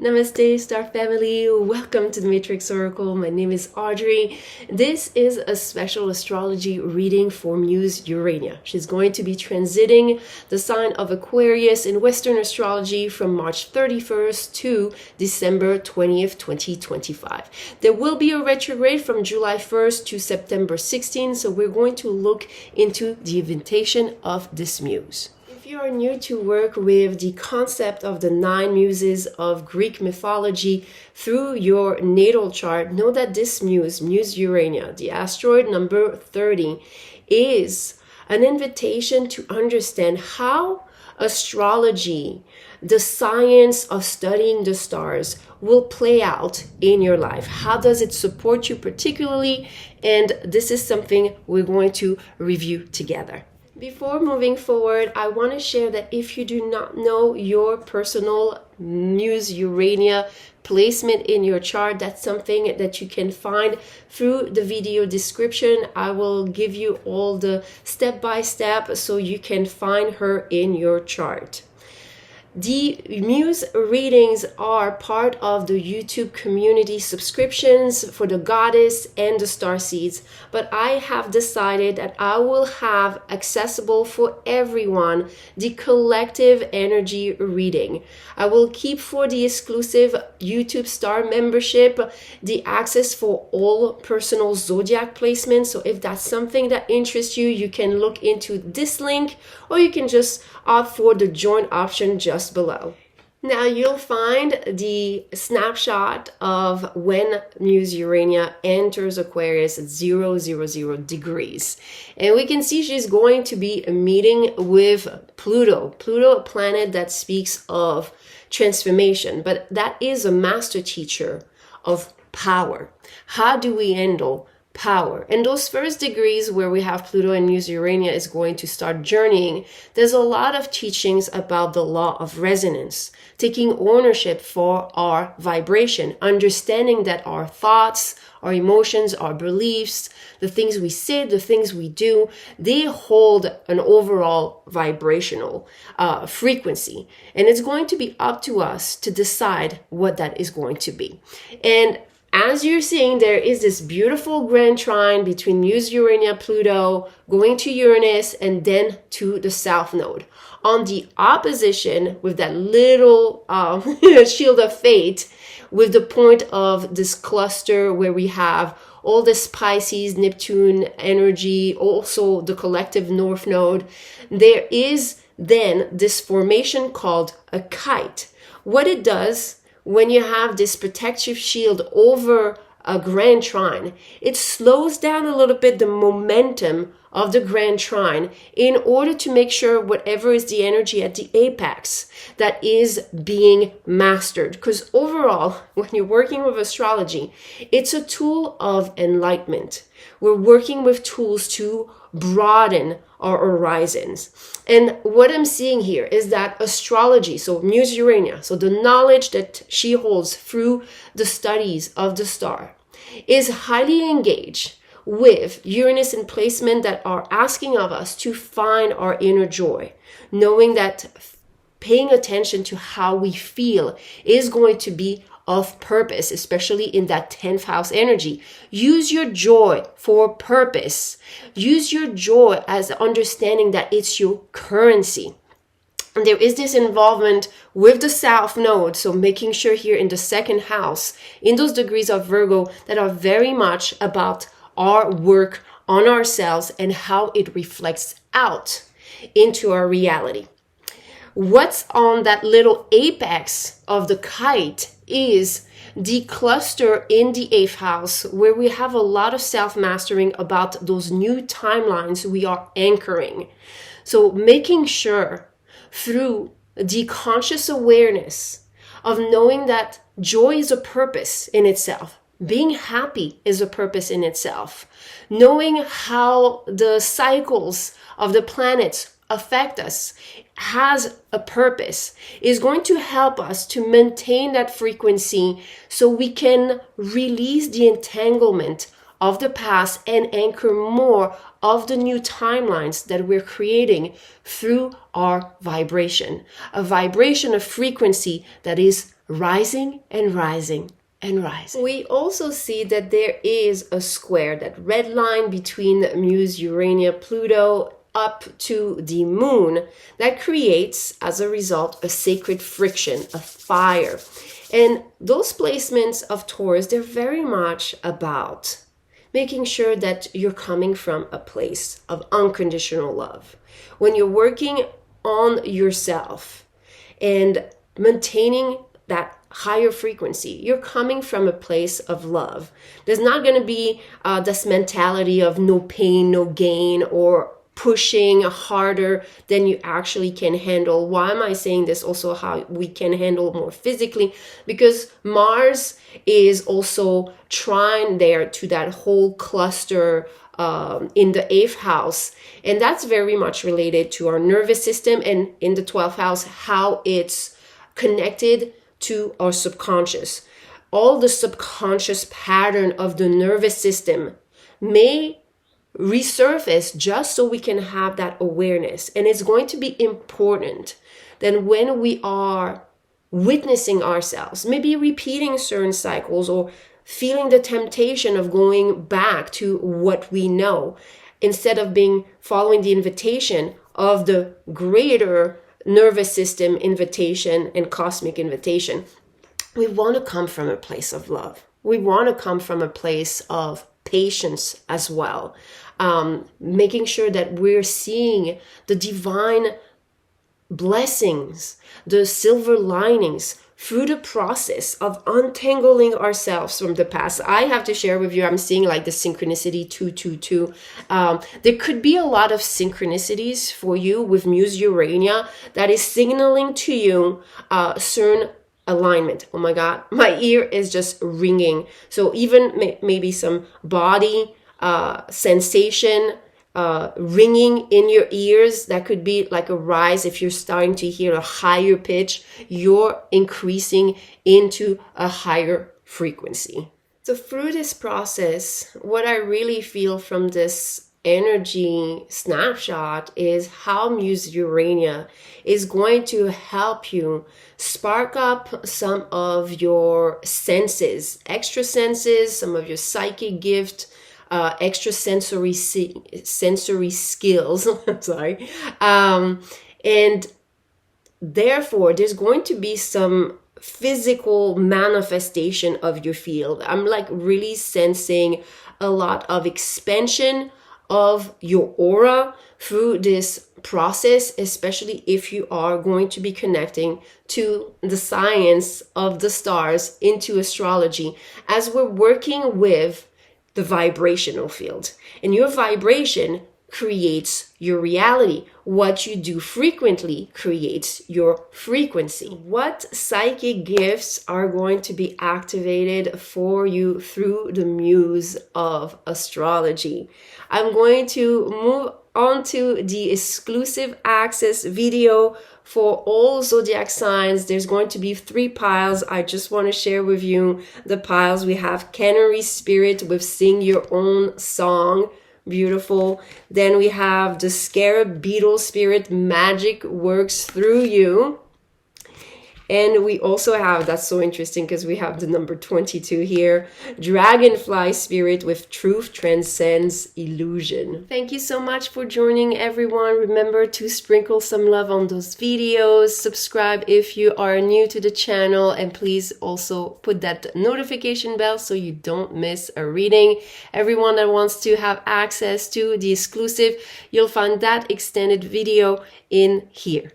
Namaste, Star Family. Welcome to the Matrix Oracle. My name is Audrey. This is a special astrology reading for Muse URANIA. She's going to be transiting the sign of Aquarius in Western astrology from March 31st to December 20th, 2025. There will be a retrograde from July 1st to September 16th, so we're going to look into the invitation of this muse. If you are new to work with the concept of the 9 muses of Greek mythology through your natal chart, know that this muse, Muse URANIA, the asteroid number 30, is an invitation to understand how astrology, the science of studying the stars, will play out in your life. How does it support you particularly? And this is something we're going to review together. Before moving forward, I want to share that if you do not know your personal Muse URANIA placement in your chart, that's something that you can find through the video description. I will give you all the step-by-step so you can find her in your chart. The Muse readings are part of the YouTube community subscriptions for the Goddess and the Star Seeds, but I have decided that I will have accessible for everyone the collective energy reading. I will keep for the exclusive YouTube Star membership the access for all personal Zodiac placements. So if that's something that interests you, you can look into this link, or you can just opt for the join option just below. Now you'll find the snapshot of when Muse URANIA enters Aquarius at 000 degrees. And we can see she's going to be meeting with Pluto. Pluto, a planet that speaks of transformation, but that is a master teacher of power. How do we handle power? And those first degrees where we have Pluto and Muse URANIA is going to start journeying. There's a lot of teachings about the law of resonance, taking ownership for our vibration, understanding that our thoughts, our emotions, our beliefs, the things we say, the things we do, they hold an overall vibrational frequency. And it's going to be up to us to decide what that is going to be. And as you're seeing, there is this beautiful grand trine between Muse URANIA, Pluto, going to Uranus, and then to the South Node. On the opposition, with that little shield of fate, with the point of this cluster where we have all the Pisces, Neptune energy, also the collective North Node, there is then this formation called a kite. What it does, when you have this protective shield over a grand trine, it slows down a little bit the momentum of the grand trine in order to make sure whatever is the energy at the apex that is being mastered. Because overall, when you're working with astrology, it's a tool of enlightenment. We're working with tools to broaden our horizons. And what I'm seeing here is that astrology, so Muse URANIA, so the knowledge that she holds through the studies of the star, is highly engaged with Uranus in placement that are asking of us to find our inner joy, knowing that paying attention to how we feel is going to be of purpose, especially in that 10th house energy. Use your joy for purpose. Use your joy as understanding that it's your currency. And there is this involvement with the South Node, so making sure here in the 2nd house, in those degrees of Virgo that are very much about our work on ourselves and how it reflects out into our reality. What's on that little apex of the kite is the cluster in the 8th house, where we have a lot of self-mastering about those new timelines we are anchoring. So making sure through the conscious awareness of knowing that joy is a purpose in itself, being happy is a purpose in itself, knowing how the cycles of the planets affect us has a purpose, is going to help us to maintain that frequency so we can release the entanglement of the past and anchor more of the new timelines that we're creating through our vibration. A vibration of frequency that is rising and rising and rising. We also see that there is a square, that red line between Muse Urania, Pluto, up to the moon, that creates, as a result, a sacred friction, a fire. And those placements of Taurus, they're very much about making sure that you're coming from a place of unconditional love. When you're working on yourself and maintaining that higher frequency, you're coming from a place of love. There's not going to be this mentality of no pain, no gain, or pushing harder than you actually can handle. Why am I saying this? Also, how we can handle more physically, because Mars is also trine there to that whole cluster in the 8th house, and that's very much related to our nervous system, and in the 12th house, how it's connected to our subconscious. All the subconscious pattern of the nervous system may resurface just so we can have that awareness. And it's going to be important that when we are witnessing ourselves, maybe repeating certain cycles or feeling the temptation of going back to what we know, instead of following the invitation of the greater nervous system invitation and cosmic invitation, we want to come from a place of love. We want to come from a place of patience as well. Making sure that we're seeing the divine blessings, the silver linings through the process of untangling ourselves from the past. I have to share with you, I'm seeing like the synchronicity 222. There could be a lot of synchronicities for you with Muse Urania that is signaling to you certain alignment. Oh my God, my ear is just ringing. So even maybe some body sensation, ringing in your ears, that could be like a rise. If you're starting to hear a higher pitch, you're increasing into a higher frequency. So through this process, what I really feel from this energy snapshot is how Muse Urania is going to help you spark up some of your senses, extra senses, some of your psychic gift, extra sensory skills. Sorry. And therefore, there's going to be some physical manifestation of your field. I'm like really sensing a lot of expansion of your aura through this process, especially if you are going to be connecting to the science of the stars into astrology, as we're working with the vibrational field. And your vibration creates your reality. What you do frequently creates your frequency. What psychic gifts are going to be activated for you through the Muse of Astrology? I'm going to move on to the exclusive access video for all zodiac signs. There's going to be 3 piles. I just want to share with you the piles. We have Canary Spirit with Sing Your Own Song. Beautiful. Then we have the Scarab Beetle Spirit, Magic Works Through You. And we also have, that's so interesting because we have the number 22 here, Dragonfly Spirit with Truth Transcends Illusion. Thank you so much for joining, everyone. Remember to sprinkle some love on those videos. Subscribe if you are new to the channel, and please also put that notification bell so you don't miss a reading. Everyone that wants to have access to the exclusive, you'll find that extended video in here.